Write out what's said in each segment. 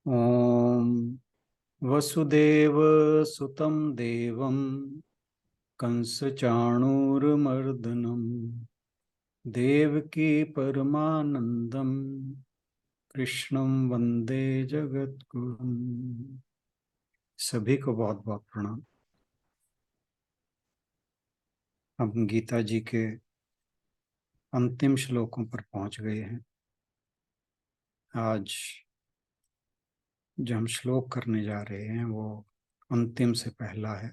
ॐ वसुदेव सुतं देवं कंसचाणूरमर्दनं देवकी परमानंदं कृष्णं वंदे जगद्गुरुं। सभी को बहुत बहुत प्रणाम। हम गीता जी के अंतिम श्लोकों पर पहुंच गए हैं। आज जो हम श्लोक करने जा रहे हैं वो अंतिम से पहला है।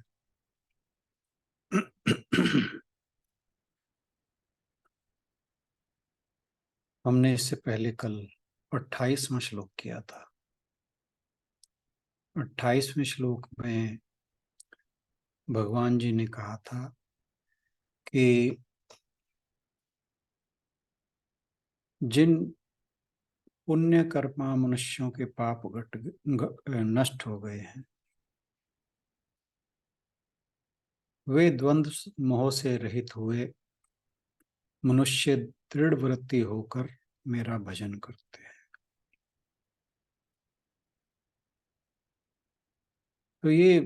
हमने इससे पहले कल 28वां श्लोक किया था। 28वें श्लोक में भगवान जी ने कहा था कि जिन पुण्य कर्मा मनुष्यों के पाप नष्ट हो गए हैं, वे द्वंद्व मोह से रहित हुए मनुष्य दृढ़ वृत्ति होकर मेरा भजन करते हैं। तो ये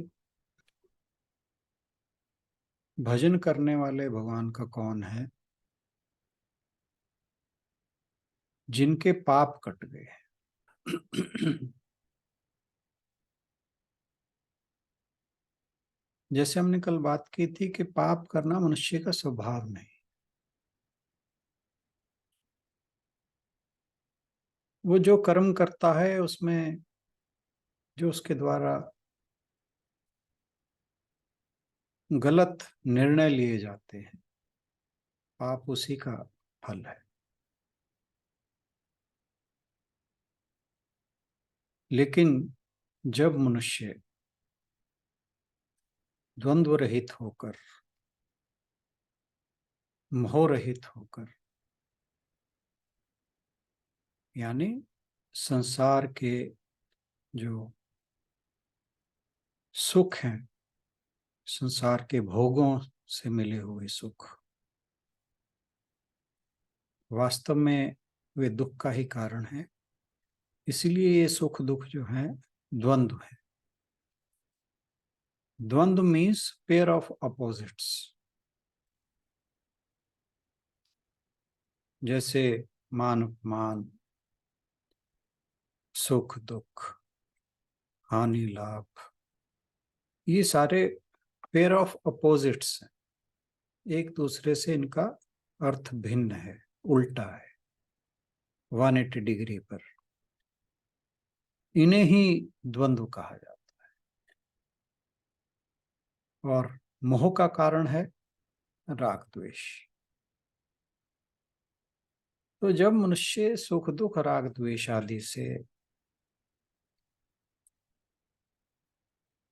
भजन करने वाले भगवान का कौन है? जिनके पाप कट गए हैं। जैसे हमने कल बात की थी कि पाप करना मनुष्य का स्वभाव नहीं। वो जो कर्म करता है उसमें जो उसके द्वारा गलत निर्णय लिए जाते हैं, पाप उसी का फल है। लेकिन जब मनुष्य द्वंद्व रहित होकर, मोह रहित होकर, यानी संसार के जो सुख हैं, संसार के भोगों से मिले हुए सुख, वास्तव में वे दुख का ही कारण है। इसलिए ये सुख दुख जो है द्वंद्व है। द्वंद्व मीन्स पेयर ऑफ अपोजिट्स। जैसे मान अपमान, सुख दुख, हानि लाभ, ये सारे पेयर ऑफ अपोजिट्स हैं। एक दूसरे से इनका अर्थ भिन्न है, उल्टा है, 180 डिग्री पर। इन्हें ही द्वंद्व कहा जाता है। और मोह का कारण है राग द्वेष। तो जब मनुष्य सुख दुख राग द्वेष आदि से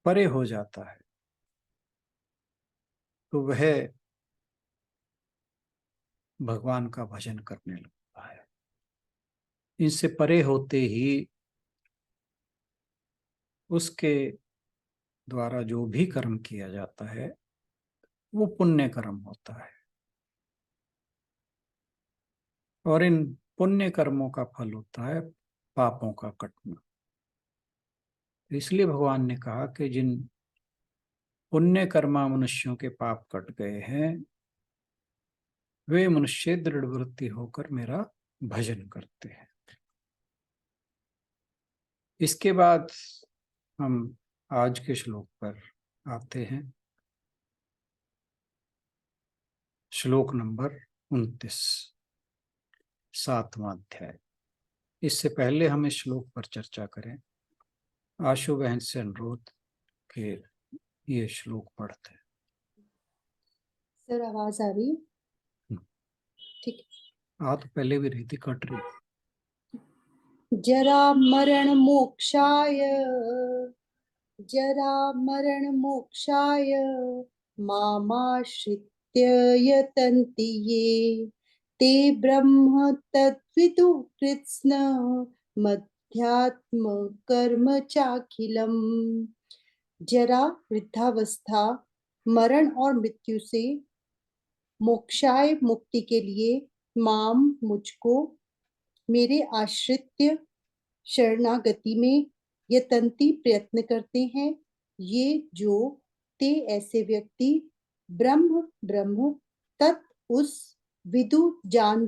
परे हो जाता है तो वह भगवान का भजन करने लगता है। इनसे परे होते ही उसके द्वारा जो भी कर्म किया जाता है वो पुण्य कर्म होता है, और इन पुण्य कर्मों का फल होता है पापों का कटना। इसलिए भगवान ने कहा कि जिन पुण्य कर्मा मनुष्यों के पाप कट गए हैं, वे मनुष्य दृढ़ वृत्ति होकर मेरा भजन करते हैं। इसके बाद हम आज के श्लोक पर आते हैं। श्लोक नंबर 29, 7वां अध्याय। इससे पहले हम इस श्लोक पर चर्चा करें, आशु बहन से अनुरोध के ये श्लोक पढ़ते हैं। सर आवाज आ रही है? ठीक है। तो पहले भी रही थी, कट रही। जरा मरण मोक्षाय, जरा मरण मोक्षाय मामाश्रित्य यतन्ति ये, ते ब्रह्म तद्विदु कृत्स्न मध्यात्म कर्म चाखिलम। जरा वृद्धावस्था, मरण और मृत्यु से मोक्षाय मुक्ति के लिए माम मुझको, मेरे आश्रित्य शरणागति में यतंती प्रयत्न करते हैं, ये जो ते ऐसे व्यक्ति ब्रह्म ब्रह्म तत् उस विदु जान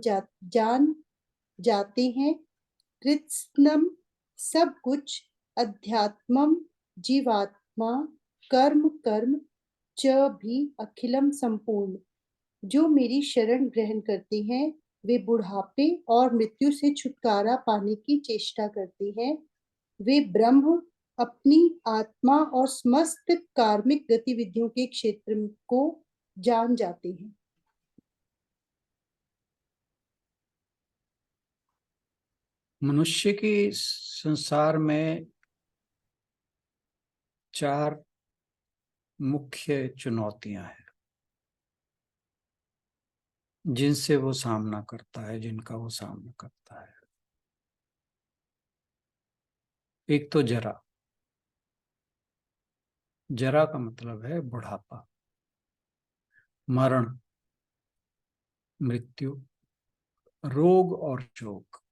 जाते हैं। कृत्स्नम सब कुछ, अध्यात्मम जीवात्मा, कर्म कर्म च भी अखिलम संपूर्ण। जो मेरी शरण ग्रहण करते हैं वे बुढ़ापे और मृत्यु से छुटकारा पाने की चेष्टा करते हैं। वे ब्रह्म अपनी आत्मा और समस्त कार्मिक गतिविधियों के क्षेत्र को जान जाते हैं। मनुष्य की संसार में 4 मुख्य चुनौतियां हैं जिनसे वो सामना करता है, जिनका वो सामना करता है। एक तो जरा। जरा का मतलब है बुढ़ापा, मरण, मृत्यु, रोग और शोक।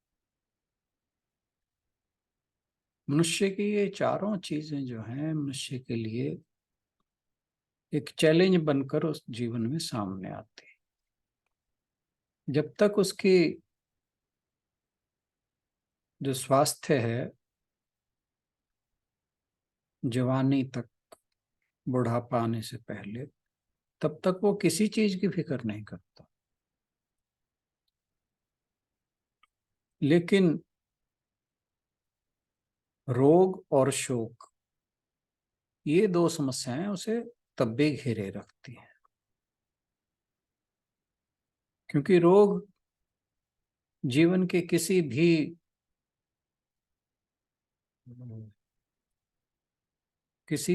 मनुष्य की ये चारों चीजें जो हैं मनुष्य के लिए एक चैलेंज बनकर उस जीवन में सामने आती है। जब तक उसकी जो स्वास्थ्य है जवानी तक, बुढ़ापा आने से पहले, तब तक वो किसी चीज की फिक्र नहीं करता। लेकिन रोग और शोक, ये 2 समस्याएं उसे तब भी घेरे रखती हैं। क्योंकि रोग जीवन के किसी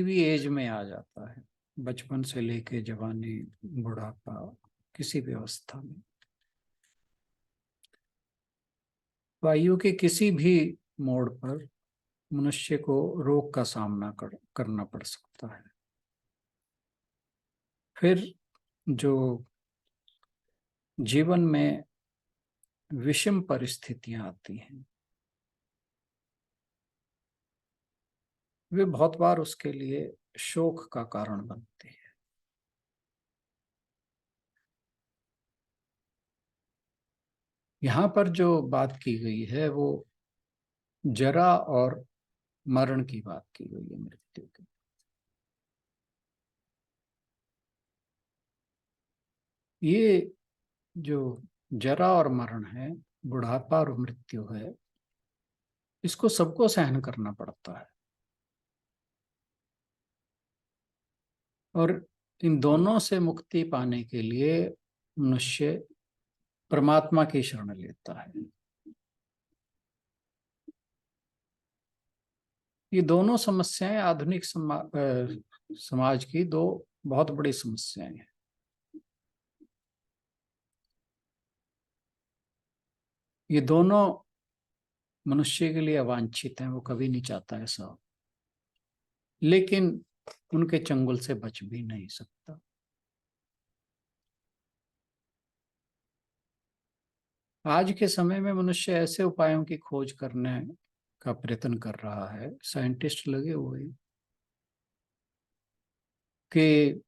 भी एज में आ जाता है, बचपन से लेके जवानी, बुढ़ापा, किसी भी अवस्था में। आयु के किसी भी मोड़ पर मनुष्य को रोग का सामना करना पड़ सकता है। फिर जो जीवन में विषम परिस्थितियां आती हैं, वे बहुत बार उसके लिए शोक का कारण बनते हैं। यहाँ पर जो बात की गई है वो जरा और मरण की बात की गई है, मृत्यु की। ये जो जरा और मरण है, बुढ़ापा और मृत्यु है, इसको सबको सहन करना पड़ता है। और इन दोनों से मुक्ति पाने के लिए मनुष्य परमात्मा की शरण लेता है। ये दोनों समस्याएं आधुनिक समाज की 2 बहुत बड़ी समस्याएं हैं। ये दोनों मनुष्य के लिए अवांछित हैं, वो कभी नहीं चाहता ऐसा हो, लेकिन उनके चंगुल से बच भी नहीं सकता। आज के समय में मनुष्य ऐसे उपायों की खोज करने का प्रयत्न कर रहा है, साइंटिस्ट लगे हुए हैं कि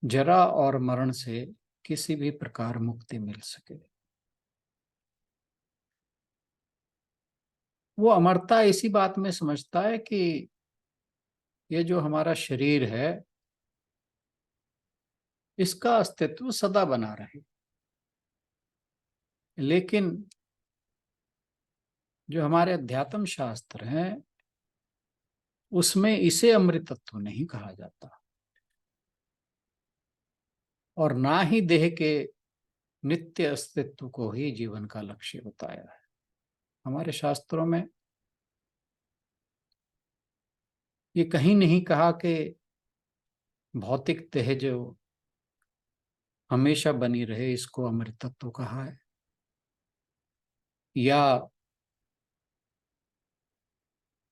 जरा और मरण से किसी भी प्रकार मुक्ति मिल सके। वो अमरता इसी बात में समझता है कि ये जो हमारा शरीर है, इसका अस्तित्व सदा बना रहे। लेकिन जो हमारे अध्यात्म शास्त्र हैं उसमें इसे अमृतत्व नहीं कहा जाता, और ना ही देह के नित्य अस्तित्व को ही जीवन का लक्ष्य बताया है। हमारे शास्त्रों में ये कहीं नहीं कहा कि भौतिक देह जो हमेशा बनी रहे इसको अमृतत्व कहा है, या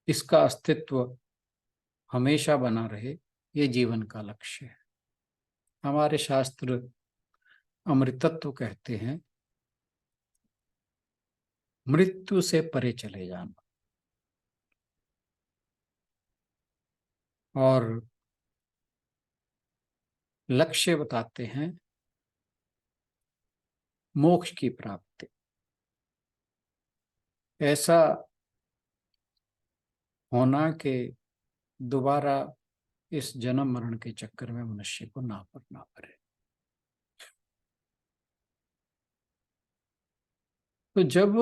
इसका अस्तित्व हमेशा बना रहे ये जीवन का लक्ष्य है। हमारे शास्त्र अमृतत्व कहते हैं मृत्यु से परे चले जाना। और लक्ष्य बताते हैं मोक्ष की प्राप्ति। ऐसा होना कि दोबारा इस जन्म मरण के चक्कर में मनुष्य को ना पड़ना पड़े। तो जब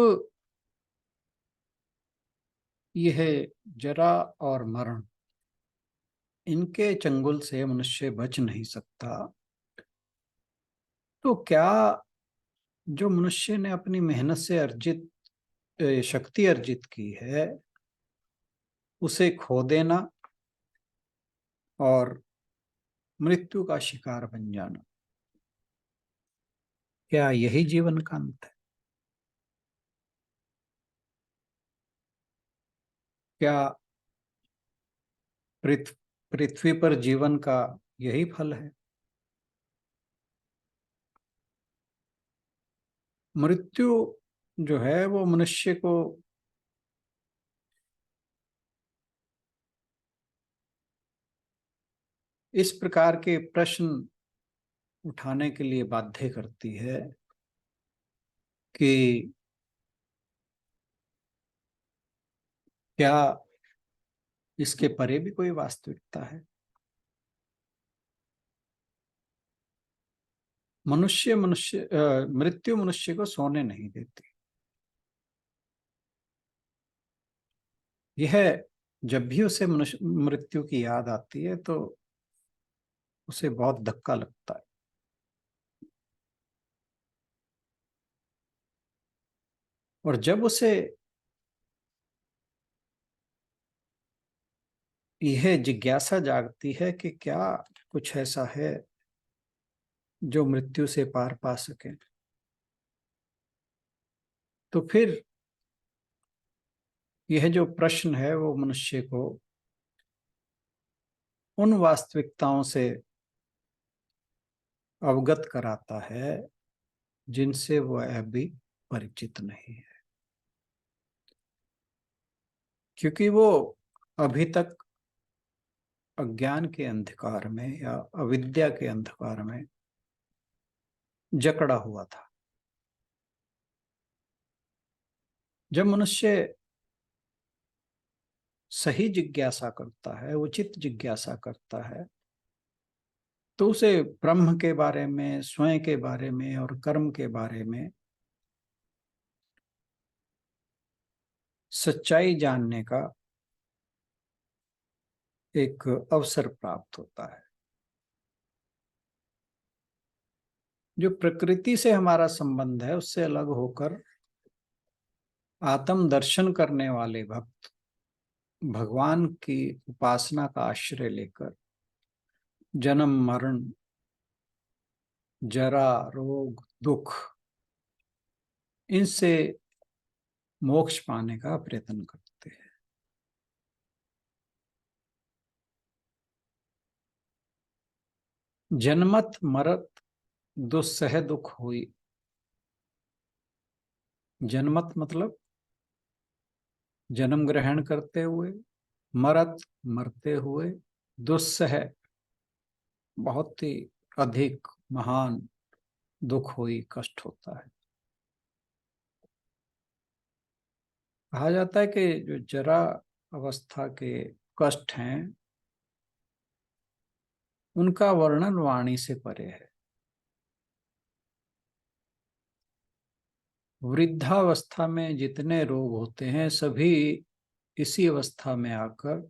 यह जरा और मरण, इनके चंगुल से मनुष्य बच नहीं सकता, तो क्या जो मनुष्य ने अपनी मेहनत से अर्जित शक्ति अर्जित की है, उसे खो देना और मृत्यु का शिकार बन जाना, क्या यही जीवन का अंत है? क्या पृथ्वी पर जीवन का यही फल है? मृत्यु जो है वो मनुष्य को इस प्रकार के प्रश्न उठाने के लिए बाध्य करती है कि क्या इसके परे भी कोई वास्तविकता है? मृत्यु मनुष्य को सोने नहीं देती। यह जब भी उसे मृत्यु की याद आती है तो उसे बहुत धक्का लगता है। और जब उसे यह जिज्ञासा जागती है कि क्या कुछ ऐसा है जो मृत्यु से पार पा सके, तो फिर यह जो प्रश्न है वो मनुष्य को उन वास्तविकताओं से अवगत कराता है जिनसे वह अभी परिचित नहीं है, क्योंकि वो अभी तक अज्ञान के अंधकार में या अविद्या के अंधकार में जकड़ा हुआ था। जब मनुष्य सही जिज्ञासा करता है, उचित जिज्ञासा करता है, तो उसे ब्रह्म के बारे में, स्वयं के बारे में और कर्म के बारे में सच्चाई जानने का एक अवसर प्राप्त होता है। जो प्रकृति से हमारा संबंध है उससे अलग होकर आत्म दर्शन करने वाले भक्त भगवान की उपासना का आश्रय लेकर जन्म मरण, जरा, रोग, दुख, इनसे मोक्ष पाने का प्रयत्न करते हैं। जन्मत मरत दुस्सह दुख हुई। जन्मत मतलब जन्म ग्रहण करते हुए, मरत मरते हुए, दुस्सह बहुत ही अधिक महान दुख हुई, कष्ट होता है। कहा जाता है कि जो जरा अवस्था के कष्ट हैं उनका वर्णन वाणी से परे है। वृद्धावस्था में जितने रोग होते हैं सभी इसी अवस्था में आकर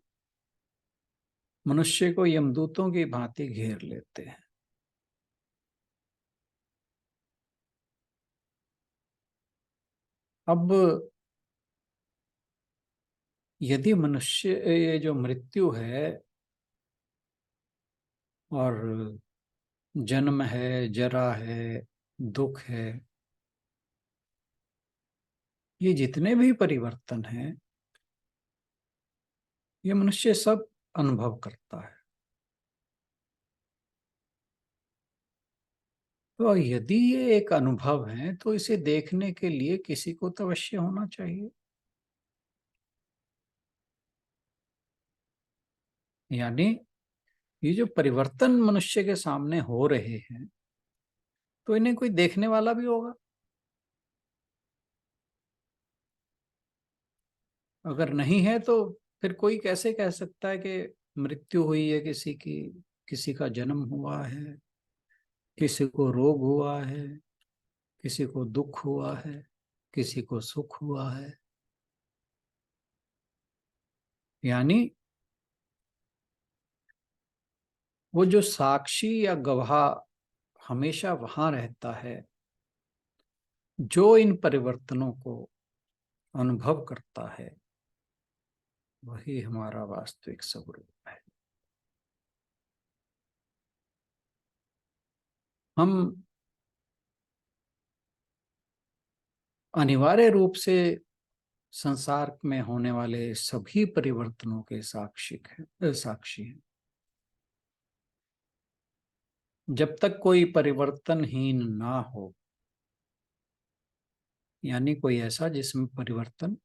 मनुष्य को यमदूतों की भांति घेर लेते हैं। अब यदि मनुष्य, ये जो मृत्यु है और जन्म है, जरा है, दुख है, ये जितने भी परिवर्तन हैं ये मनुष्य सब अनुभव करता है। तो यदि ये एक अनुभव है तो इसे देखने के लिए किसी को तो अवश्य होना चाहिए। यानी ये जो परिवर्तन मनुष्य के सामने हो रहे हैं, तो इन्हें कोई देखने वाला भी होगा। अगर नहीं है तो फिर कोई कैसे कह सकता है कि मृत्यु हुई है किसी की, किसी का जन्म हुआ है, किसी को रोग हुआ है, किसी को दुख हुआ है, किसी को सुख हुआ है। यानी वो जो साक्षी या गवाह हमेशा वहां रहता है जो इन परिवर्तनों को अनुभव करता है, वही हमारा वास्तविक स्वरूप है। हम अनिवार्य रूप से संसार में होने वाले सभी परिवर्तनों के साक्षी हैं। जब तक कोई परिवर्तनहीन ना हो, यानी कोई ऐसा जिसमें परिवर्तन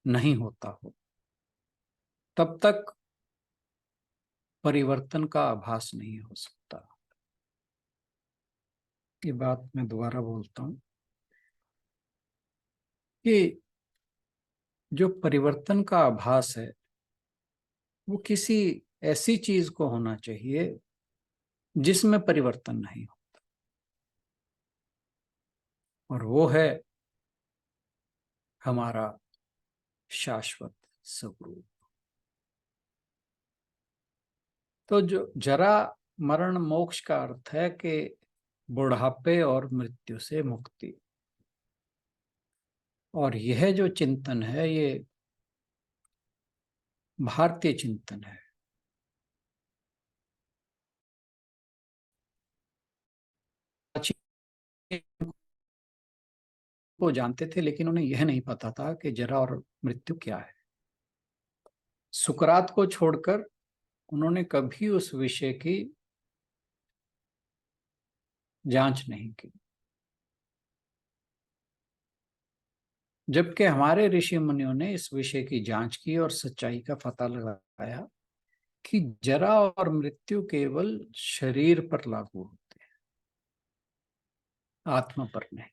नहीं होता हो, तब तक परिवर्तन का आभास नहीं हो सकता। ये बात मैं दोबारा बोलता हूं कि जो परिवर्तन का आभास है वो किसी ऐसी चीज को होना चाहिए जिसमें परिवर्तन नहीं हो, और वो है हमारा शाश्वत स्वरूप। तो जो जरा मरण मोक्ष का अर्थ है कि बुढ़ापे और मृत्यु से मुक्ति। और यह जो चिंतन है ये भारतीय चिंतन है। वो जानते थे, लेकिन उन्हें यह नहीं पता था कि जरा और मृत्यु क्या है। सुकरात को छोड़कर उन्होंने कभी उस विषय की जांच नहीं की, जबकि हमारे ऋषि मुनियों ने इस विषय की जांच की और सच्चाई का पता लगाया कि जरा और मृत्यु केवल शरीर पर लागू होते हैं, आत्मा पर नहीं।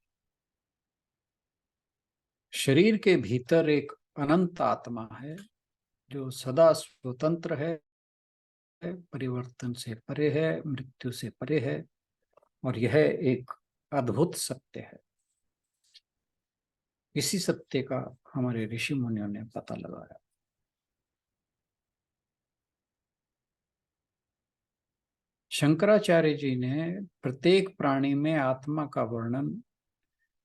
शरीर के भीतर एक अनंत आत्मा है जो सदा स्वतंत्र है, परिवर्तन से परे है, मृत्यु से परे है, और यह एक अद्भुत सत्य है। इसी सत्य का हमारे ऋषि मुनियों ने पता लगाया। शंकराचार्य जी ने प्रत्येक प्राणी में आत्मा का वर्णन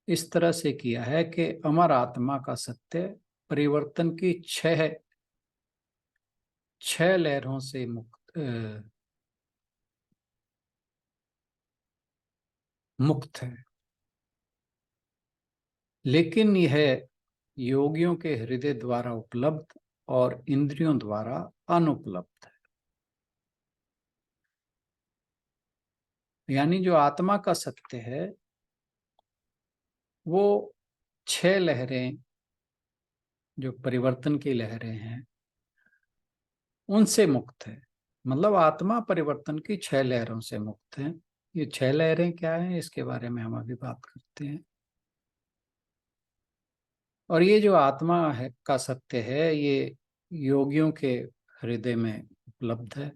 इस तरह से किया है कि अमर आत्मा का सत्य परिवर्तन की छह लहरों से मुक्त है, लेकिन यह योगियों के हृदय द्वारा उपलब्ध और इंद्रियों द्वारा अनुपलब्ध है। यानी जो आत्मा का सत्य है वो छह लहरें, जो परिवर्तन की लहरें हैं, उनसे मुक्त है। मतलब आत्मा परिवर्तन की छह लहरों से मुक्त है। ये छह लहरें क्या हैं, इसके बारे में हम अभी बात करते हैं। और ये जो आत्मा है का सत्य है, ये योगियों के हृदय में उपलब्ध है,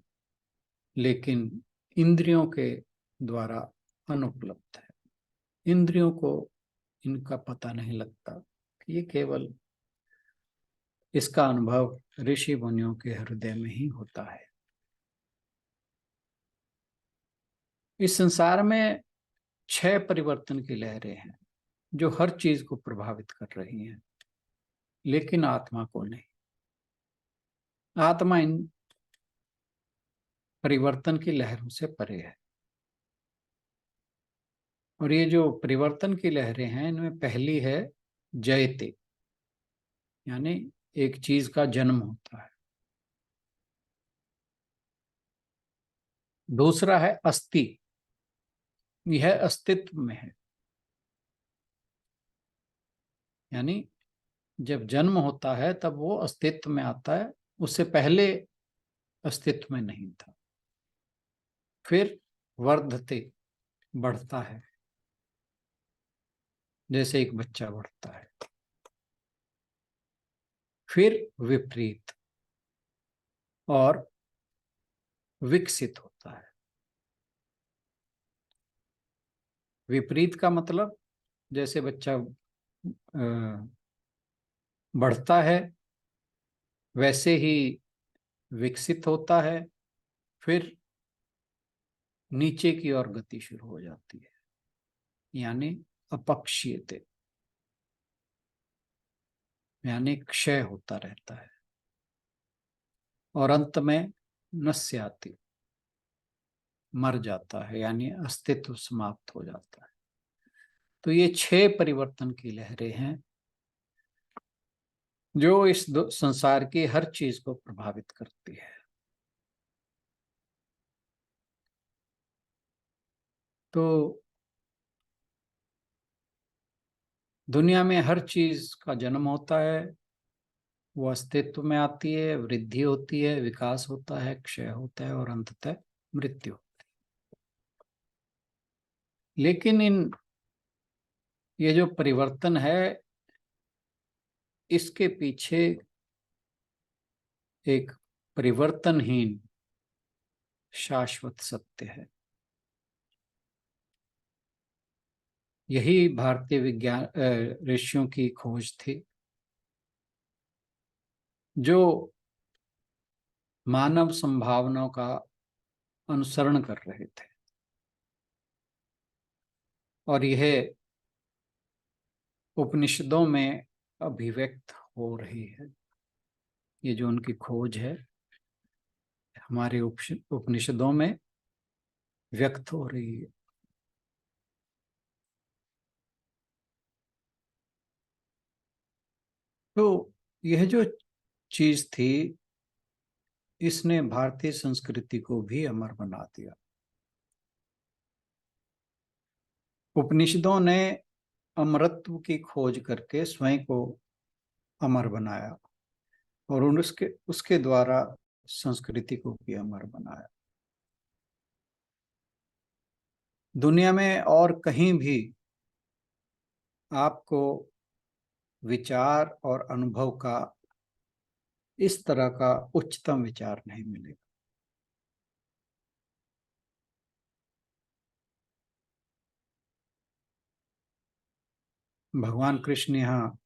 लेकिन इंद्रियों के द्वारा अनुपलब्ध है। इंद्रियों को इनका पता नहीं लगता। ये केवल इसका अनुभव ऋषि मुनियों के हृदय में ही होता है। इस संसार में छह परिवर्तन की लहरें हैं जो हर चीज को प्रभावित कर रही हैं, लेकिन आत्मा को नहीं। आत्मा इन परिवर्तन की लहरों से परे है। और ये जो परिवर्तन की लहरें हैं, इनमें पहली है जयते, यानी एक चीज का जन्म होता है। दूसरा है अस्ति, यह अस्तित्व में है। यानी जब जन्म होता है तब वो अस्तित्व में आता है, उससे पहले अस्तित्व में नहीं था। फिर वर्धते, बढ़ता है, जैसे एक बच्चा बढ़ता है। फिर विपरीत और विकसित होता है। विपरीत का मतलब जैसे बच्चा बढ़ता है वैसे ही विकसित होता है, फिर नीचे की ओर गति शुरू हो जाती है, यानी अपक्षीयते, यानी क्षय होता रहता है, और अंत में नस्याति, मर जाता है, यानी अस्तित्व समाप्त हो जाता है। तो ये 6 परिवर्तन की लहरें हैं जो इस संसार की हर चीज को प्रभावित करती है। तो दुनिया में हर चीज का जन्म होता है, वो अस्तित्व में आती है, वृद्धि होती है, विकास होता है, क्षय होता है और अंततः मृत्यु। लेकिन ये जो परिवर्तन है, इसके पीछे एक परिवर्तनहीन शाश्वत सत्य है। यही भारतीय विज्ञान ऋषियों की खोज थी, जो मानव संभावनाओं का अनुसरण कर रहे थे, और यह उपनिषदों में अभिव्यक्त हो रही है। ये जो उनकी खोज है हमारे उपनिषदों में व्यक्त हो रही है। तो यह जो चीज थी, इसने भारतीय संस्कृति को भी अमर बना दिया। उपनिषदों ने अमरत्व की खोज करके स्वयं को अमर बनाया, और उसके द्वारा संस्कृति को भी अमर बनाया। दुनिया में और कहीं भी आपको विचार और अनुभव का इस तरह का उच्चतम विचार नहीं मिलेगा। भगवान कृष्ण यहाँ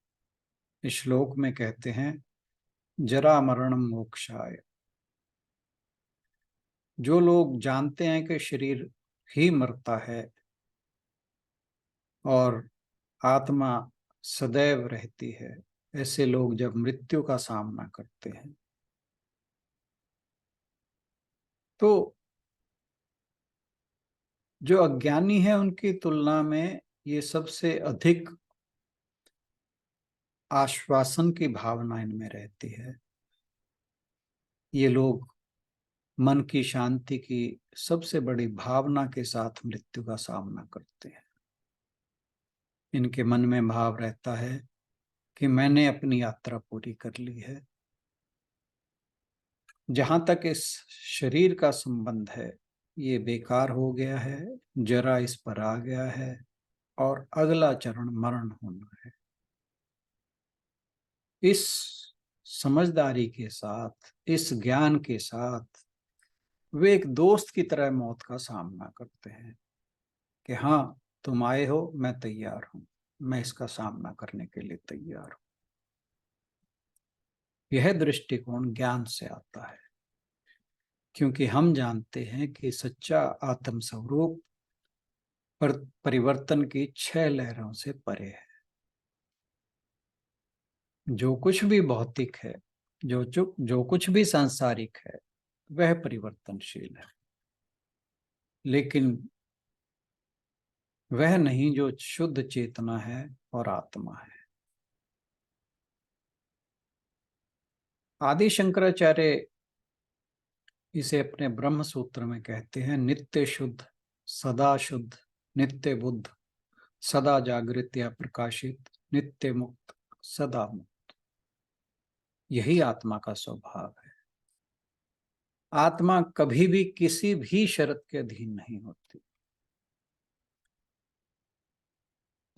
इस श्लोक में कहते हैं, जरा मरणम मोक्षाय। जो लोग जानते हैं कि शरीर ही मरता है और आत्मा सदैव रहती है, ऐसे लोग जब मृत्यु का सामना करते हैं तो जो अज्ञानी है उनकी तुलना में ये सबसे अधिक आश्वासन की भावना इनमें रहती है। ये लोग मन की शांति की सबसे बड़ी भावना के साथ मृत्यु का सामना करते हैं। इनके मन में भाव रहता है कि मैंने अपनी यात्रा पूरी कर ली है। जहां तक इस शरीर का संबंध है, ये बेकार हो गया है, जरा इस पर आ गया है, और अगला चरण मरण होना है। इस समझदारी के साथ, इस ज्ञान के साथ वे एक दोस्त की तरह मौत का सामना करते हैं कि हाँ, तुम आए हो, मैं तैयार हूं, मैं इसका सामना करने के लिए तैयार हूं। यह दृष्टिकोण ज्ञान से आता है, क्योंकि हम जानते हैं कि सच्चा आत्म स्वरूप परिवर्तन की 6 लहरों से परे है। जो कुछ भी भौतिक है, जो कुछ भी सांसारिक है, वह परिवर्तनशील है, लेकिन वह नहीं जो शुद्ध चेतना है और आत्मा है। आदि शंकराचार्य इसे अपने ब्रह्म सूत्र में कहते हैं, नित्य शुद्ध, सदा शुद्ध, नित्य बुद्ध, सदा जागृत या प्रकाशित, नित्य मुक्त, सदा मुक्त। यही आत्मा का स्वभाव है। आत्मा कभी भी किसी भी शर्त के अधीन नहीं होती।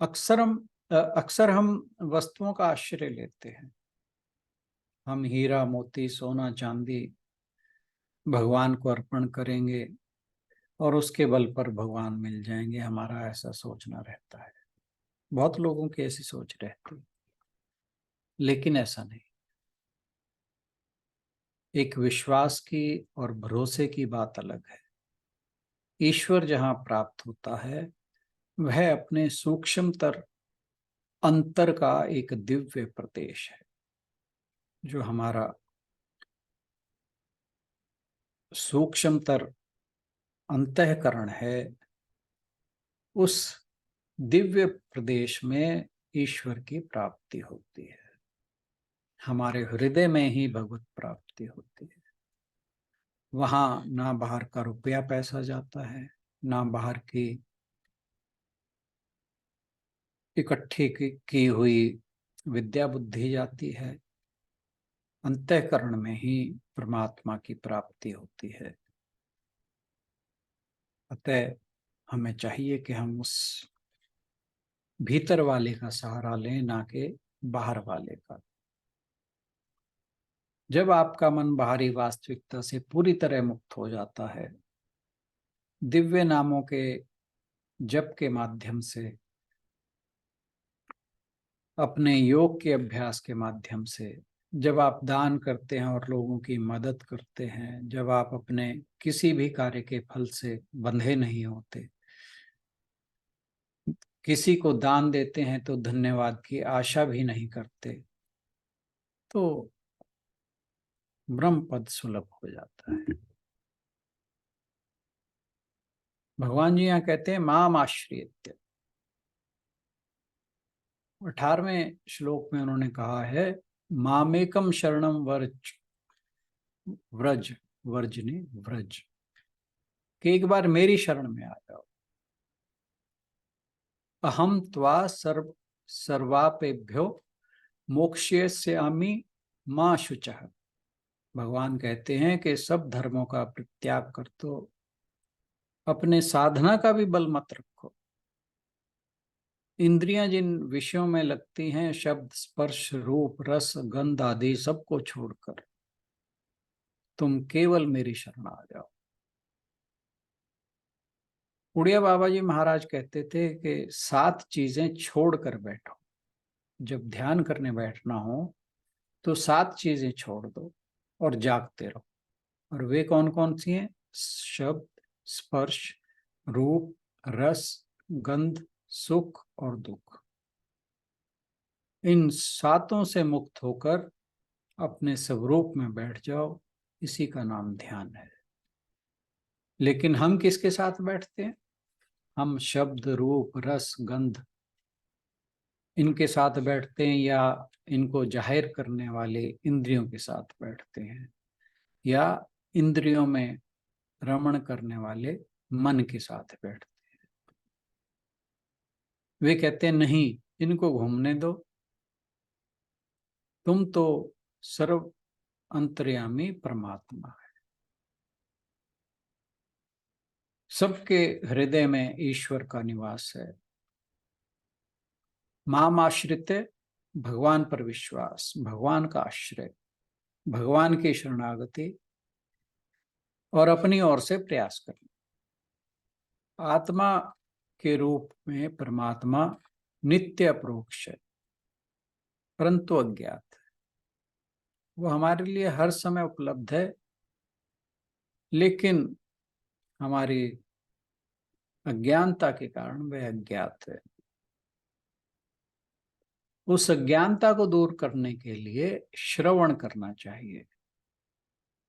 अक्सर हम वस्तुओं का आश्रय लेते हैं। हम हीरा मोती सोना चांदी भगवान को अर्पण करेंगे और उसके बल पर भगवान मिल जाएंगे, हमारा ऐसा सोचना रहता है। बहुत लोगों की ऐसी सोच रहती है, लेकिन ऐसा नहीं। एक विश्वास की और भरोसे की बात अलग है। ईश्वर जहां प्राप्त होता है वह अपने सूक्ष्मतर अंतर का एक दिव्य प्रदेश है। जो हमारा सूक्ष्मतर अंतःकरण है, उस दिव्य प्रदेश में ईश्वर की प्राप्ति होती है। हमारे हृदय में ही भगवत प्राप्ति होती है। वहां ना बाहर का रुपया पैसा जाता है, ना बाहर की इकट्ठी की हुई विद्या बुद्धि जाती है। अंतःकरण में ही परमात्मा की प्राप्ति होती है। अतः हमें चाहिए कि हम उस भीतर वाले का सहारा लें, ना कि बाहर वाले का। जब आपका मन बाहरी वास्तविकता से पूरी तरह मुक्त हो जाता है, दिव्य नामों के जप के माध्यम से, अपने योग के अभ्यास के माध्यम से, जब आप दान करते हैं और लोगों की मदद करते हैं, जब आप अपने किसी भी कार्य के फल से बंधे नहीं होते, किसी को दान देते हैं तो धन्यवाद की आशा भी नहीं करते, तो ब्रह्म पद सुलभ हो जाता है। भगवान जी यहाँ कहते हैं माम आश्रित्य। 18वें श्लोक में उन्होंने कहा है मामेकम शरणम वर्ज, व्रज, वर्ज ने व्रज, कि एक बार मेरी शरण में आ जाओ। अहम त्वा सर्वापेभ्यो मोक्ष्यस्यामि मां शुचः। भगवान कहते हैं कि सब धर्मों का परित्याग कर दो, अपने साधना का भी बल मत रखो। इंद्रियां जिन विषयों में लगती हैं, शब्द स्पर्श रूप रस गंध आदि सबको छोड़कर तुम केवल मेरी शरण आ जाओ। उड़िया बाबा जी महाराज कहते थे कि 7 चीजें छोड़कर बैठो। जब ध्यान करने बैठना हो तो 7 चीजें छोड़ दो और जागते रहो। और वे कौन कौन सी हैं? शब्द स्पर्श रूप रस गंध सुख और दुख। इन 7 से मुक्त होकर अपने स्वरूप में बैठ जाओ, इसी का नाम ध्यान है। लेकिन हम किसके साथ बैठते हैं? हम शब्द रूप रस गंध इनके साथ बैठते हैं, या इनको जाहिर करने वाले इंद्रियों के साथ बैठते हैं, या इंद्रियों में रमण करने वाले मन के साथ बैठते हैं। वे कहते हैं नहीं, इनको घूमने दो, तुम तो सर्व अंतर्यामी परमात्मा है। सबके हृदय में ईश्वर का निवास है। माम आश्रित, भगवान पर विश्वास, भगवान का आश्रय, भगवान की शरणागति और अपनी ओर से प्रयास करना। आत्मा के रूप में परमात्मा नित्य अपरोक्ष है, परंतु अज्ञात है। वो हमारे लिए हर समय उपलब्ध है, लेकिन हमारी अज्ञानता के कारण वह अज्ञात है। उस अज्ञानता को दूर करने के लिए श्रवण करना चाहिए।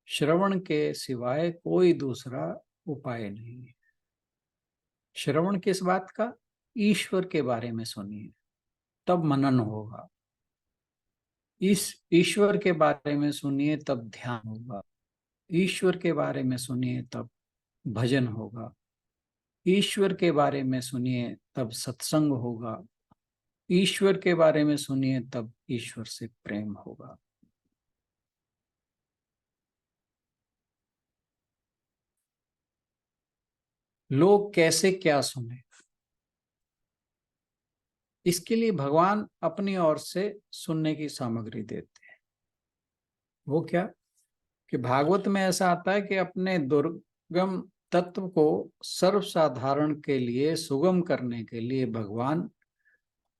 श्रवण के सिवाय कोई दूसरा उपाय नहीं है। श्रवण किस बात का? ईश्वर के बारे में सुनिए, तब मनन होगा। इस ईश्वर के बारे में सुनिए तब ध्यान होगा। ईश्वर के बारे में सुनिए तब भजन होगा। ईश्वर के बारे में सुनिए तब सत्संग होगा। ईश्वर के बारे में सुनिए तब ईश्वर से प्रेम होगा। लोग कैसे क्या सुने, इसके लिए भगवान अपनी ओर से सुनने की सामग्री देते हैं। वो क्या कि भागवत में ऐसा आता है कि अपने दुर्गम तत्व को सर्वसाधारण के लिए सुगम करने के लिए भगवान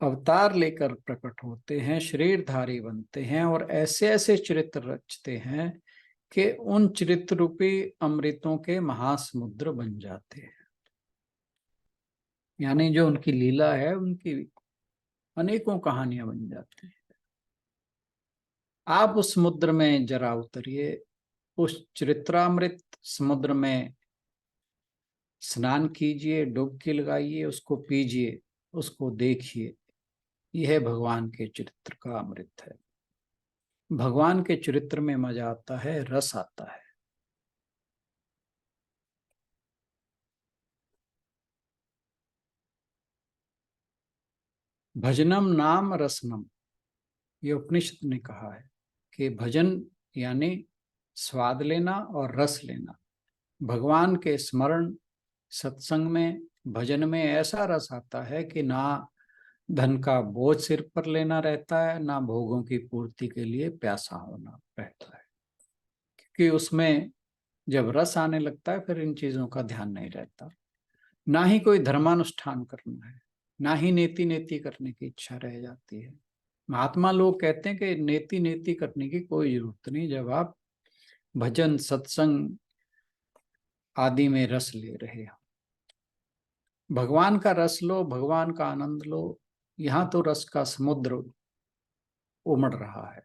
अवतार लेकर प्रकट होते हैं, शरीरधारी बनते हैं और ऐसे ऐसे चरित्र रचते हैं कि उन चरित्र रूपी अमृतों के महासमुद्र बन जाते हैं। यानी जो उनकी लीला है, उनकी अनेकों कहानियां बन जाती हैं। आप उस समुद्र में जरा उतरिए, उस चरित्रामृत समुद्र में स्नान कीजिए, डुबकी लगाइए, उसको पीजिए, उसको देखिए। यह भगवान के चरित्र का अमृत है। भगवान के चरित्र में मजा आता है, रस आता है। भजनम नाम रसनम, ये उपनिषद ने कहा है कि भजन यानी स्वाद लेना और रस लेना। भगवान के स्मरण सत्संग में, भजन में ऐसा रस आता है कि ना धन का बोझ सिर पर लेना रहता है, ना भोगों की पूर्ति के लिए प्यासा होना रहता है। क्योंकि उसमें जब रस आने लगता है फिर इन चीजों का ध्यान नहीं रहता। ना ही कोई धर्मानुष्ठान करना है, ना ही नेति नेति करने की इच्छा रह जाती है। महात्मा लोग कहते हैं कि नेति नेति करने की कोई जरूरत नहीं जब आप भजन सत्संग आदि में रस ले रहे हो। भगवान का रस लो, भगवान का आनंद लो। यहां तो रस का समुद्र उमड़ रहा है।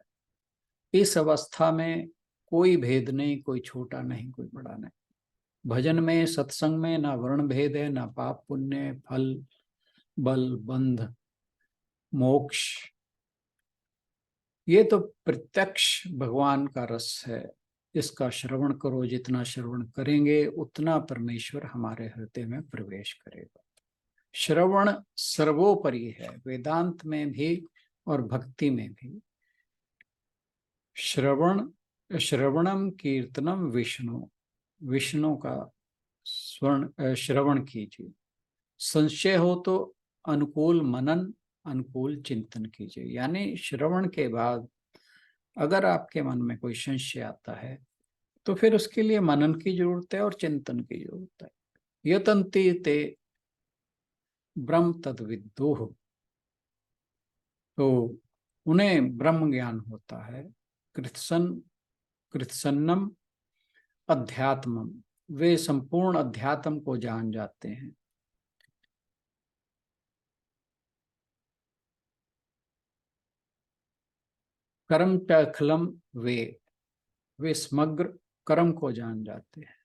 इस अवस्था में कोई भेद नहीं, कोई छोटा नहीं, कोई बड़ा नहीं। भजन में सत्संग में ना वर्ण भेद है, ना पाप पुण्य, फल बल बंध मोक्ष। ये तो प्रत्यक्ष भगवान का रस है। इसका श्रवण करो, जितना श्रवण करेंगे उतना परमेश्वर हमारे हृदय में प्रवेश करेगा। श्रवण सर्वोपरि है, वेदांत में भी और भक्ति में भी। श्रवणम कीर्तनम विष्णु, विष्णु का श्रवण कीजिए। संशय हो तो अनुकूल मनन, अनुकूल चिंतन कीजिए। यानी श्रवण के बाद अगर आपके मन में कोई संशय आता है तो फिर उसके लिए मनन की जरूरत है और चिंतन की जरूरत है। यतन्ति ते ब्रह्म तद्विदुः, तो उन्हें ब्रह्म ज्ञान होता है। कृत्सन्नम अध्यात्मम, वे संपूर्ण अध्यात्म को जान जाते हैं। कर्म टखलम, वे समग्र कर्म को जान जाते हैं।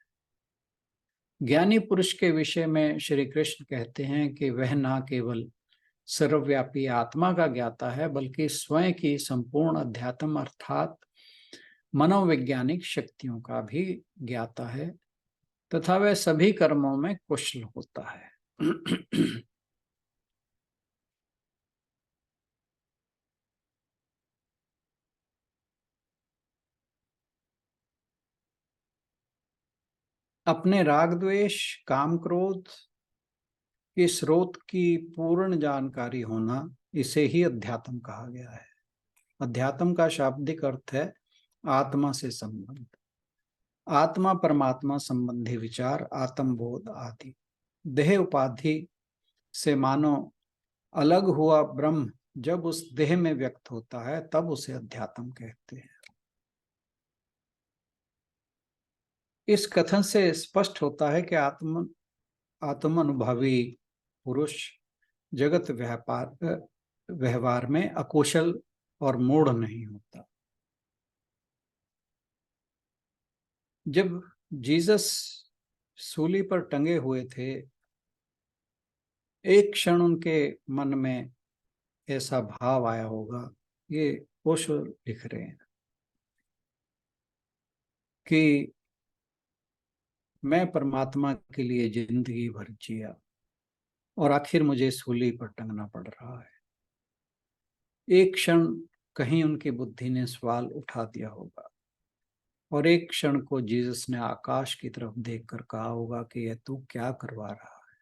ज्ञानी पुरुष के विषय में श्री कृष्ण कहते हैं कि वह ना केवल सर्वव्यापी आत्मा का ज्ञाता है बल्कि स्वयं की संपूर्ण अध्यात्म अर्थात मनोवैज्ञानिक शक्तियों का भी ज्ञाता है तथा वह सभी कर्मों में कुशल होता है। अपने राग द्वेष काम क्रोध के स्रोत की पूर्ण जानकारी होना, इसे ही अध्यात्म कहा गया है। अध्यात्म का शाब्दिक अर्थ है आत्मा से संबंध, आत्मा परमात्मा संबंधी विचार, आत्मबोध आदि। देह उपाधि से मानो अलग हुआ ब्रह्म जब उस देह में व्यक्त होता है तब उसे अध्यात्म कहते हैं। इस कथन से स्पष्ट होता है कि आत्म अनुभवी पुरुष जगत व्यवहार में अकुशल और मूढ़ नहीं होता। जब जीसस सूली पर टंगे हुए थे, एक क्षण उनके मन में ऐसा भाव आया होगा, ये ओशो लिख रहे हैं कि मैं परमात्मा के लिए जिंदगी भर जिया और आखिर मुझे सूली पर टंगना पड़ रहा है। एक क्षण कहीं उनकी बुद्धि ने सवाल उठा दिया होगा और एक क्षण को जीसस ने आकाश की तरफ देखकर कहा होगा कि यह तू क्या करवा रहा है।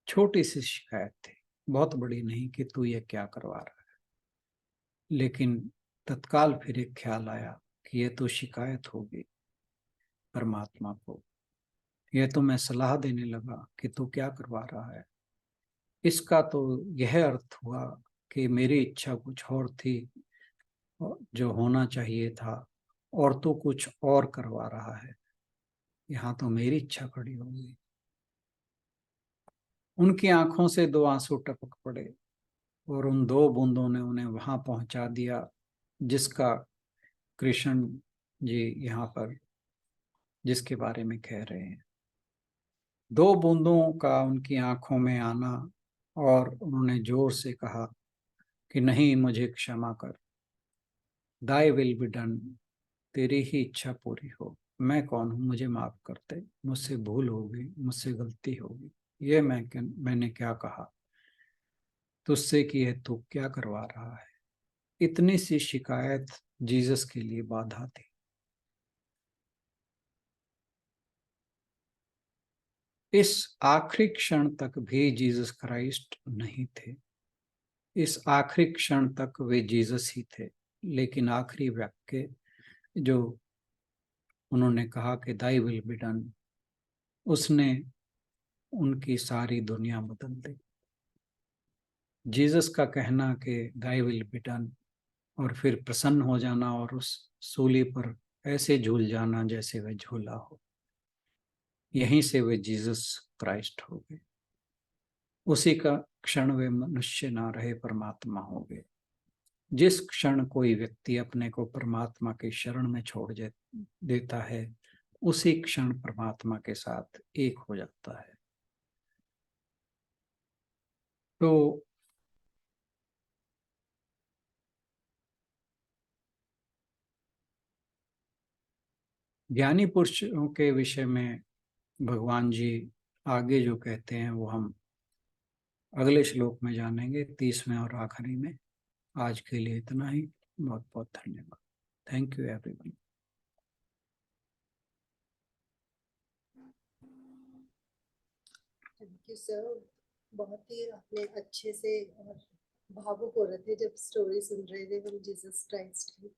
छोटी सी शिकायत थी, बहुत बड़ी नहीं कि तू ये क्या करवा रहा है। लेकिन तत्काल फिर एक ख्याल आया कि यह तो शिकायत होगी परमात्मा को। यह तो मैं सलाह देने लगा कि तू क्या करवा रहा है। इसका तो यह अर्थ हुआ कि मेरी इच्छा कुछ और थी जो होना चाहिए था, और तू कुछ और करवा रहा है। यहाँ तो मेरी इच्छा खड़ी हो गई। उनकी आंखों से दो आंसू टपक पड़े और उन दो बूंदों ने उन्हें वहां पहुंचा दिया जिसका कृष्ण जी यहाँ पर जिसके बारे में कह रहे हैं। दो बूंदों का उनकी आंखों में आना, और उन्होंने जोर से कहा कि नहीं, मुझे क्षमा कर। दाई विल बी डन, तेरी ही इच्छा पूरी हो। मैं कौन हूँ, मुझे माफ कर दे, मुझसे भूल होगी, मुझसे गलती होगी। ये मैंने क्या कहा तुझसे कि यह तू क्या करवा रहा है। इतनी सी शिकायत जीसस के लिए बाधा थी। इस आखिरी क्षण तक भी जीसस क्राइस्ट नहीं थे। इस आखिरी क्षण तक वे जीसस ही थे। लेकिन आखिरी वाक्य जो उन्होंने कहा कि दाई विल बी डन, उसने उनकी सारी दुनिया बदल दी। जीसस का कहना कि दाई विल बी डन, और फिर प्रसन्न हो जाना और उस सूली पर ऐसे झूल जाना जैसे वह झूला हो, यहीं से वे जीसस क्राइस्ट हो गए। उसी का क्षण वे मनुष्य ना रहे, परमात्मा हो गए। जिस क्षण कोई व्यक्ति अपने को परमात्मा के शरण में छोड़ देता है, उसी क्षण परमात्मा के साथ एक हो जाता है। तो ज्ञानी पुरुषों के विषय में भगवान जी आगे जो कहते हैं वो हम अगले श्लोक में जानेंगे, 30वें और आखिरी में। आज के लिए इतना ही। बहुत बहुत धन्यवाद। Thank you everyone. Thank you sir. बहुत ही आपने अच्छे से और भावुक हो रहे थे जब स्टोरी सुन रहे थे हम जीसस क्राइस्ट की।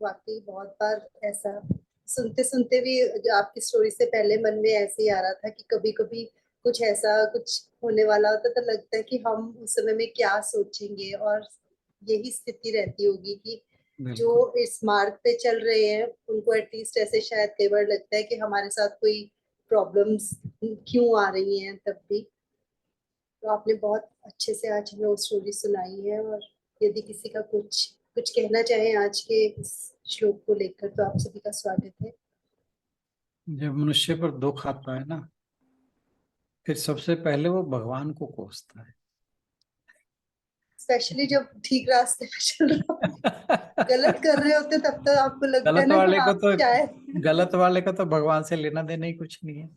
वाकई बहुत बार ऐसा सुनते सुनते भी जो आपकी स्टोरी से पहले मन में ऐसे ही आ रहा था कि कभी कभी कुछ ऐसा कुछ होने वाला होता तो लगता है कि हम उस समय में क्या सोचेंगे, और यही स्थिति रहती होगी कि जो बिल्कुल। इस मार्ग पे चल रहे हैं उनको एटलीस्ट ऐसे शायद कई बार लगता है कि हमारे साथ कोई प्रॉब्लम्स क्यों आ रही हैं। तब भी तो आपने बहुत अच्छे से आज हमें वो स्टोरी सुनाई है, और यदि किसी का कुछ कुछ कहना चाहे आज के इस श्लोक को लेकर तो आप सभी का स्वागत है। जब मनुष्य पर दुख आता है ना, फिर सबसे पहले वो भगवान को कोसता है। स्पेशली जब ठीक रास्ते पे चल रहे हो, गलत कर रहे होते तब तो आपको लगता है गलत ना कि वाले हाँ को तो शायद गलत वाले को तो भगवान से लेना देना ही कुछ नहीं है।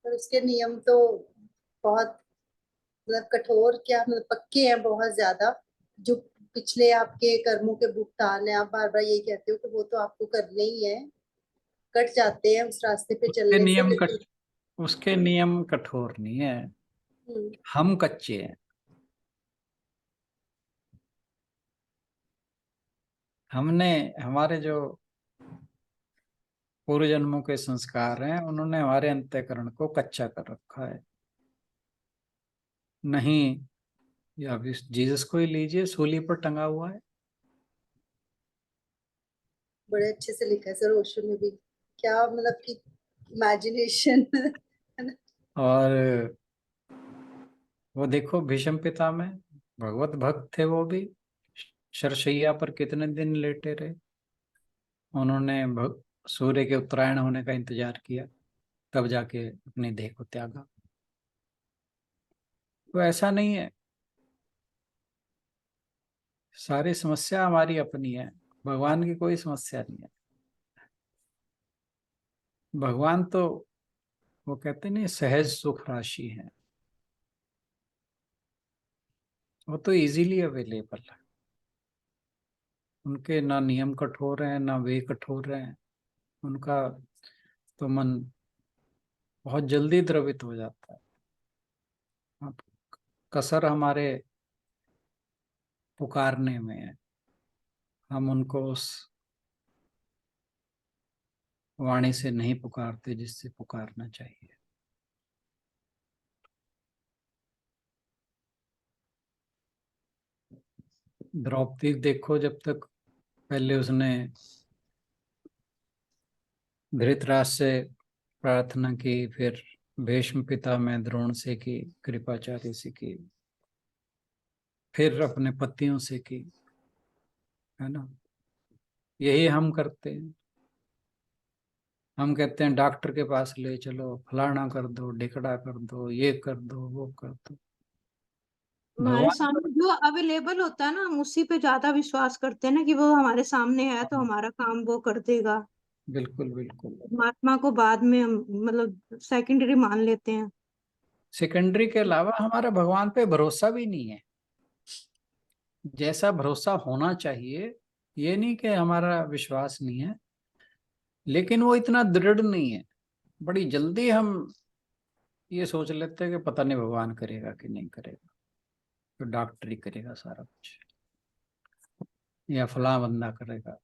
पर उसके नियम तो बहुत मतलब कठोर, क्या मतलब पक्के हैं बहुत ज्यादा। जो पिछले आपके कर्मों के भुगतान है, आप बार बार यही कहते हो कि वो तो आपको करने ही है, कट जाते हैं उस रास्ते पे उसके चलने से। नियम लेकिन कठ उसके नियम कठोर नहीं है, हम्म, हम कच्चे हैं। हमने हमारे जो पूर्व जन्मों के संस्कार हैं, उन्होंने हमारे अंतःकरण को कच्चा कर रखा है। नहीं, या अभी जीसस को ही लीजिए, सूली पर टंगा हुआ है। बड़े अच्छे से लिखा है सर ओशो ने भी। क्या मतलब कि इमेजिनेशन है ना। और वो देखो भीष्म पितामह, भगवत भक्त थे वो भी। शरशैया पर कितने दिन लेटे रहे। उन्होंने सूर्य के उत्तरायण होने का इंतजार किया, तब जाके अपनी देह को त्यागा। तो ऐसा नहीं है, सारी समस्या हमारी अपनी है, भगवान की कोई समस्या नहीं है। भगवान तो वो कहते नहीं सहज सुख राशि है। वो तो इजीली अवेलेबल है, उनके ना नियम कठोर हैं ना वे कठोर हैं, उनका तो मन बहुत जल्दी द्रवित हो जाता है। अब कसर हमारे पुकारने में है, हम उनको उस वाणी से नहीं पुकारते जिससे पुकारना चाहिए। द्रौपदी देखो, जब तक पहले उसने धृतराष्ट्र से प्रार्थना की, फिर भीष्म पितामह द्रोण से की, कृपाचार्य से की, फिर अपने पतियों से की, है ना। यही हम करते हैं। हम कहते हैं डॉक्टर के पास ले चलो, फलाना कर दो, ढिकड़ा कर दो, ये कर दो, वो कर दो। हमारे भगवान सामने जो अवेलेबल होता है ना, हम उसी पे ज्यादा विश्वास करते हैं ना, कि वो हमारे सामने है तो हमारा काम वो कर देगा। बिल्कुल बिल्कुल। परमात्मा को बाद में हम मतलब सेकेंडरी मान लेते हैं। सेकेंडरी के अलावा हमारा भगवान पे भरोसा भी नहीं है, जैसा भरोसा होना चाहिए। ये नहीं कि हमारा विश्वास नहीं है, लेकिन वो इतना दृढ़ नहीं है। बड़ी जल्दी हम ये सोच लेते हैं कि पता नहीं भगवान करेगा कि नहीं करेगा, तो डॉक्टर ही करेगा सारा कुछ, या फलां बंदा करेगा।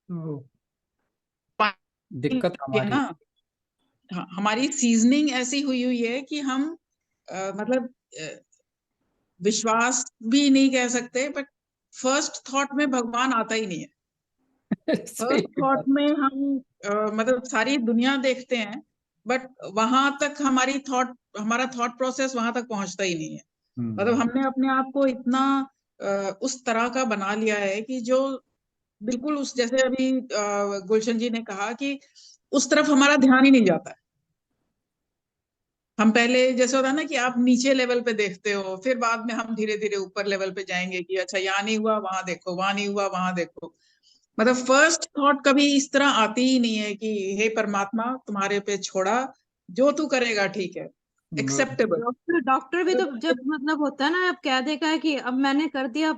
तो दिक्कत है हमारी। ना। हाँ, हमारी सीजनिंग ऐसी हुई हुई है कि हम मतलब विश्वास भी नहीं कह सकते, बट फर्स्ट थॉट में भगवान आता ही नहीं है। सही फर्स्ट थॉट बात। में हम मतलब सारी दुनिया देखते हैं, बट वहां तक हमारा थॉट प्रोसेस वहां तक पहुंचता ही नहीं है। मतलब हमने अपने आप को इतना उस तरह का बना लिया है कि जो बिल्कुल उस, जैसे अभी गुलशन जी ने कहा कि उस तरफ हमारा ध्यान ही नहीं जाता है। हम पहले जैसे होता है ना कि आप नीचे लेवल पे देखते हो, फिर बाद में हम धीरे धीरे ऊपर लेवल पे जाएंगे कि अच्छा यहाँ नहीं हुआ वहां देखो, वहां नहीं हुआ वहां देखो। मतलब फर्स्ट थॉट कभी इस तरह आती ही नहीं है कि हे परमात्मा तुम्हारे पे छोड़ा, जो तू करेगा ठीक है, एक्सेप्टेबल। डॉक्टर भी तो जब मतलब होता है ना, अब कह देगा है कि अब मैंने कर दिया,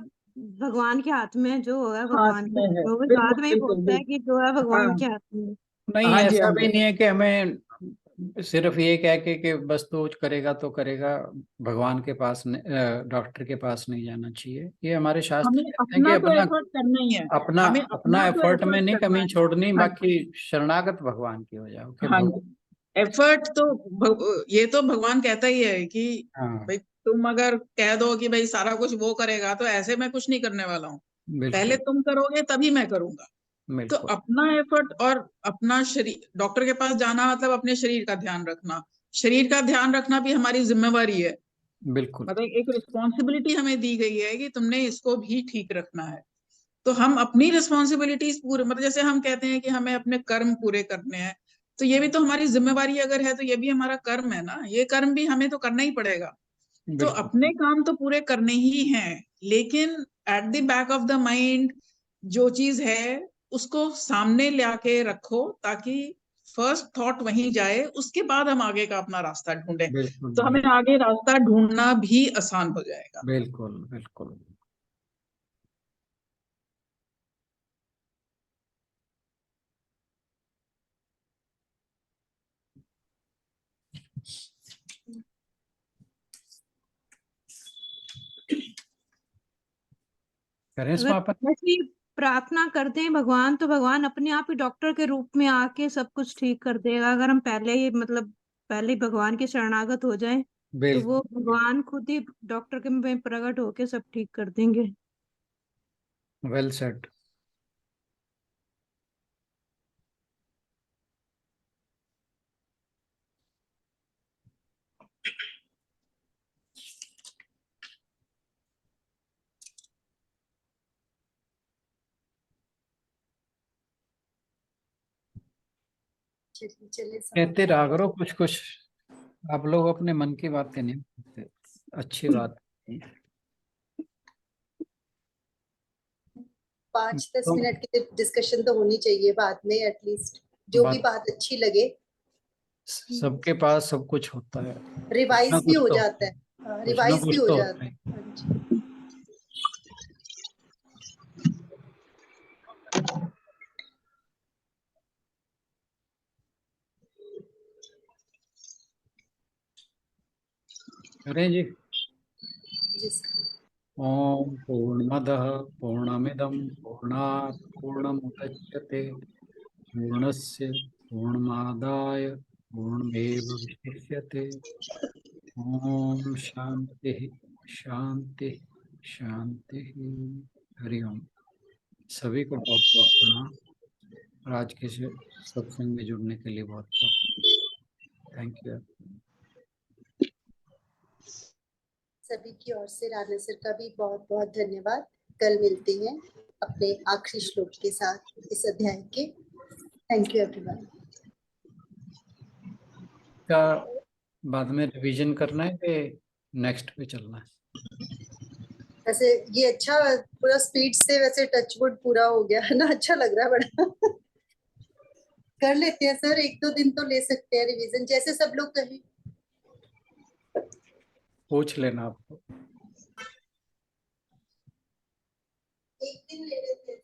भगवान के हाथ में, जो होगा हाथ भगवान के में है, वो भी बाद बिल्कुल में ही बिल्कुल बोलता है बिल्कुल। कि जो है हाँ भगवान के हाथ में। नहीं, हाँ जी, ऐसा हाँ भी जी। नहीं है कि हमें सिर्फ ये कह के कि बस तू करेगा तो करेगा, भगवान के पास डॉक्टर के पास नहीं जाना चाहिए। ये हमारे शास्त्र हमें कहते हैं कि अपना तो अपना एफर्ट करना ही है। अपना हमें अपना अपना तो एफर्ट में एफर्ट नहीं करना कमी है। छोड़नी, हाँ बाकी शरणागत भगवान की हो जाओ कि हाँ भगवान। जी। एफर्ट तो ये तो भगवान कहता ही है कि हाँ भाई तुम अगर कह दो कि भाई सारा कुछ वो करेगा, तो ऐसे मैं कुछ नहीं करने वाला हूँ। पहले बिल्कुल तुम करोगे तभी मैं करूंगा। तो बिल्कुल अपना एफर्ट और अपना शरीर, डॉक्टर के पास जाना मतलब अपने शरीर का ध्यान रखना। शरीर का ध्यान रखना भी हमारी जिम्मेवारी है। बिल्कुल। मतलब एक रिस्पॉन्सिबिलिटी हमें दी गई है कि तुमने इसको भी ठीक रखना है। तो हम अपनी रिस्पॉन्सिबिलिटीज पूरे, मतलब जैसे हम कहते हैं कि हमें अपने कर्म पूरे करने हैं, तो ये भी तो हमारी जिम्मेवारी अगर है, तो ये भी हमारा कर्म है ना, ये कर्म भी हमें तो करना ही पड़ेगा। तो बिल्कुल अपने काम तो पूरे करने ही हैं, लेकिन at the back of the mind जो चीज है उसको सामने लाके रखो, ताकि फर्स्ट थॉट वहीं जाए, उसके बाद हम आगे का अपना रास्ता ढूंढें। बिल्कुल तो हमें आगे रास्ता ढूंढना भी आसान हो जाएगा। बिल्कुल बिल्कुल। करें अगर समापन। वैसे ही प्रार्थना करते हैं भगवान, तो भगवान अपने आप ही डॉक्टर के रूप में आके सब कुछ ठीक कर देगा। अगर हम पहले ही मतलब पहले ही भगवान के शरणागत हो जाएं, तो वो बिल्कुल भगवान खुद ही डॉक्टर के में प्रकट होके सब ठीक कर देंगे। Well said. चलिए कहते समाप्त रहा करो करते कुछ कुछ, आप लोग अपने मन की बातें नहीं कहते, अच्छी बात है। 5-10 तो मिनट की डिस्कशन तो होनी चाहिए बाद में, एटलीस्ट जो भी बात, बात अच्छी लगे सबके पास सब कुछ होता है, कुछ ना रिवाइज भी कुछ हो तो जाता है। रिवाइज भी कुछ हो तो जाता होता है। है। हाँ जी। करें जी। जी सर। ओम पूर्णमदः पूर्णमिदं पूर्णात् पूर्णमुदच्यते पूर्णस्य पूर्णमादाय पूर्णमेवावशिष्यते। ओम शांति शांति शांति। हरि ओम। सभी को बहुत बहुत प्रणाम और आज के सत्संग में जुड़ने के लिए बहुत बहुत थैंक यू। सभी की ओर से राणा सर का भी बहुत बहुत धन्यवाद। कल मिलते हैं अपने आखिरी श्लोक के साथ इस अध्याय के। Thank you everyone. क्या बाद में रिवीजन करना है कि नेक्स्ट पे चलना है? वैसे ये अच्छा पूरा स्पीड से वैसे टचवुड पूरा हो गया है ना, अच्छा लग रहा है बड़ा। कर लेते हैं सर, 1-2 दिन तो ले सकते हैं रिवीजन, जैसे सब लोग कहें। पूछ लेना आपको।